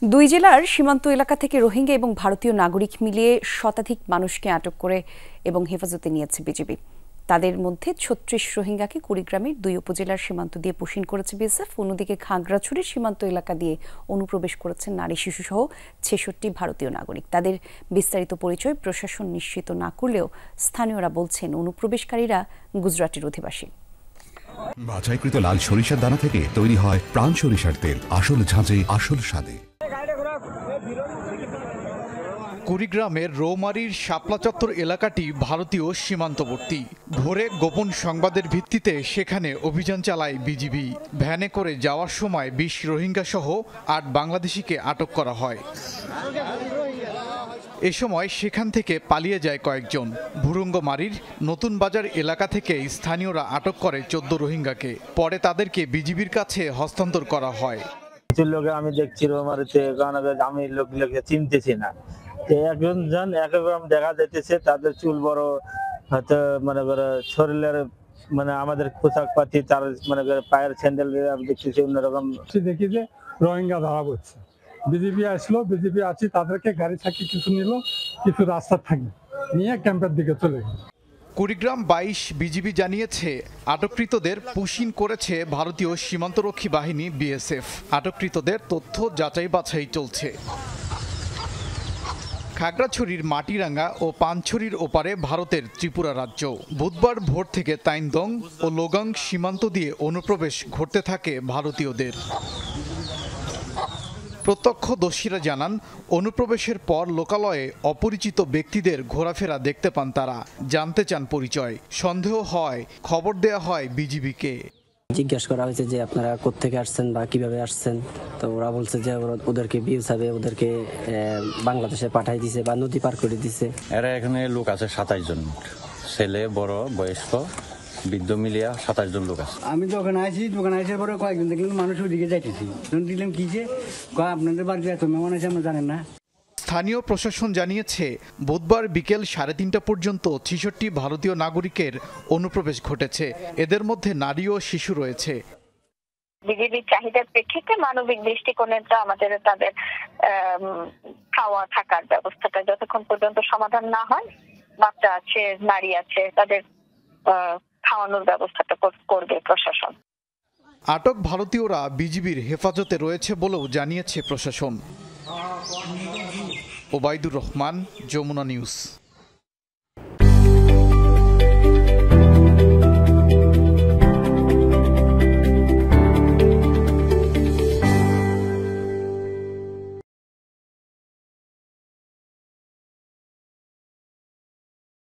দুই জেলার সীমান্ত এলাকা থেকে রোহিঙ্গা এবং ভারতীয় নাগরিক মিলিয়ে শতাধিক মানুষকে আটক করে এবং হেফাজতে নিয়েছে বিজিবি। তাদের মধ্যে ৩৬ রোহিঙ্গাকে কুড়িগ্রামের দুই উপজেলার সীমান্ত দিয়ে পুশিন করেছে বিএসএফ। অন্যদিকে খাগড়াছড়ির সীমান্ত এলাকা দিয়ে অনুপ্রবেশ করেছেন নারী শিশুসহ ৬৬ ভারতীয় নাগরিক। তাদের বিস্তারিত পরিচয় প্রশাসন নিশ্চিত না করলেও স্থানীয়রা বলছেন অনুপ্রবেশকারীরা গুজরাটের অধিবাসী। বাছাইকৃত লাল সরিষার দানা থেকে তৈরি হয় প্রাণ সরিষার তেল, আসল ঝাঁঝে আসল স্বাদে। কুড়িগ্রামের রৌমারীর শাপলা চত্বর এলাকাটি ভারতীয় সীমান্তবর্তী। ভোরে গোপন সংবাদের ভিত্তিতে সেখানে অভিযান চালায় বিজিবি। ভ্যানে করে যাওয়ার সময় ২০ রোহিঙ্গা সহ ৮ বাংলাদেশিকে আটক করা হয়। এ সময় সেখান থেকে পালিয়ে যায় কয়েকজন। ভুরুঙ্গমারীর নতুন বাজার এলাকা থেকে স্থানীয়রা আটক করে ১৪ রোহিঙ্গাকে। পরে তাদেরকে বিজিবির কাছে হস্তান্তর করা হয়। আমি দেখছি রৌমারীতে, আমি লোকগুলোকে চিনতেছি না। একজন এক রকম দেখা যাইতেছে, তাদের চুল বড়, হয়তো মনে করে শরীরের আমাদের পোশাক পাতি, তার পায়ের স্যান্ডেল দেখতেছি অন্যরকম। দেখি যে রোহিঙ্গা ধরা পড়ছে, বিজিবি আসলো, বিজিবি আছি, তাদেরকে গাড়ি থাকি কিছু নিল, কিছু রাস্তা থাকি নিয়ে ক্যাম্পের দিকে চলে গেল। কুড়িগ্রাম ২২ বিজিবি জানিয়েছে আটককৃতদের পুশিন করেছে ভারতীয় সীমান্তরক্ষী বাহিনী বিএসএফ। আটককৃতদের তথ্য যাচাই বাছাই চলছে। খাগড়াছড়ির মাটিরাঙ্গা ও পানছড়ির ওপারে ভারতের ত্রিপুরা রাজ্য। বুধবার ভোর থেকে তাইনদং ও লোগাং সীমান্ত দিয়ে অনুপ্রবেশ ঘটতে থাকে ভারতীয়দের। প্রত্যক্ষদর্শীরা জানান, অনুপ্রবেশের পর লোকালয়ে অপরিচিত ব্যক্তিদের ঘোরাফেরা দেখতে পান তারা। জানতে চান পরিচয়। সন্দেহ হয় খবর দেয়া হয় বিজিবিকে। জিজ্ঞাসা করা হয়েছে যে আপনারা কোত্থেকে আসছেন বা কিভাবে আসছেন। তো ওরা বলছে যে ওদেরকে বিউসাবে ওদেরকে বাংলাদেশে পাঠাই দিছে বা নদী পার করে দিছে। এরা এখানে লোক আছে ২৭ জন, ছেলে বড় বয়স্ক বৃদ্ধ মিলিয়া ২৭ জন লোক আছে। আমি দোকানে আছি, দোকানে আসার পরে কয়েকজন দেখলাম মানুষ ওইদিকে যাইতেছি। দিলাম কি যে আপনাদের বাড়িতে এত মেহমান আছে আমরা জানেন না। স্থানীয় প্রশাসন জানিয়েছে বুধবার বিকেল ৩:৩০ পর্যন্ত ৬৬ ভারতীয় নাগরিকের অনুপ্রবেশ ঘটেছে। এদের মধ্যে নারী ও শিশু রয়েছে। বিজিবির চাহিদার প্রেক্ষিতে মানবিক দৃষ্টিকোণে আমাদের তাদের খাওয়া থাকার ব্যবস্থাটা যতক্ষণ পর্যন্ত সমাধান না হয়, বাচ্চা আছে, নারী আছে, তাদের খাওয়ানোর ব্যবস্থাটা করবে প্রশাসন। আটক ভারতীয়রা বিজিবির হেফাজতে রয়েছে বলেও জানিয়েছে প্রশাসন। ওবায়দুর রহমান, যমুনা নিউজ।